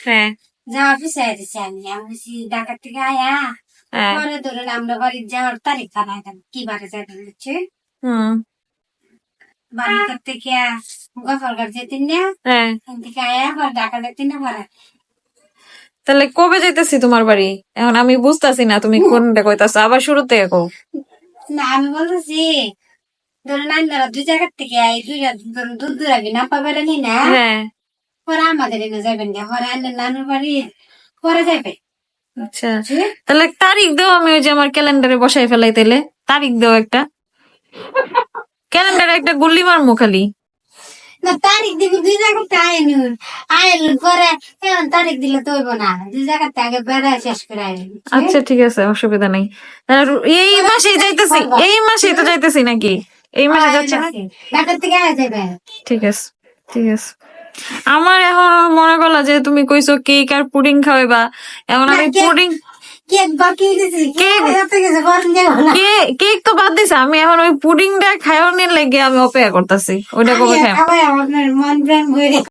হ্যাঁ যাওয়ার পিছিয়ে দিছি আমি বলছি ঢাকা থেকে আয়া হ্যাঁ পরে ধরেন আমরা বাড়ির যাওয়ার তারিখ জানাই কি বারে যাবেন হচ্ছে হুম বাড়ি থেকে গফরগার যেতেন না হ্যাঁ এখান থেকে আয়া পরে ঢাকা যেতেন না পরে তাহলে কবে যাইতেছি তোমার বাড়ি? এখন আমি বুঝতেছি না তুমি কোনটা কইতাছো, আবার শুরুতে কও। না আমি বলতেছি ধরেন আপনারা দুই জায়গার থেকে আই দুই ধরুন দূর দূর আগে না পাবেন না হ্যাঁ পরে আমাদের এনে যাবেন না পরে আনলেন নানুর বাড়ি পরে যাবে আচ্ছা, তাহলে তারিখ দাও, আমি ওই যে আমার ক্যালেন্ডারে বসাই ফেলাই, তাইলে তারিখ দাও একটা, ক্যালেন্ডারে একটা গুল্লি মারমু খালি। না তারিখ দিব দুই জায়গাতে আইনুন আইল পরে এখন তারিখ দিলে তো হইব না দুই জায়গাতে আগে বেড়ায় শেষ করে আইলেন আচ্ছা ঠিক আছে, অসুবিধা নেই। আর এই মাসেই যাইতেছি, এই মাসেই তো যাইতেছি নাকি? এই মাসে যাচ্ছে না? ঢাকার থেকে আয়া যাবে ঠিক আছে ঠিক আছে। আমার এখন মনে করলা যে তুমি কইছো কেক আর পুডিং খাওয়াইবা, এখন আমি পুডিং কেক বাকি গেছি কেক হতে গেছে বরং কেক তো বাদ দিছে, আমি এখন ওই পুডিংটা খাওয়ানোর লেগে আমি অপেক্ষা করতেছি, ওইটা কবে খাই। আমার মন প্রাণ ভরে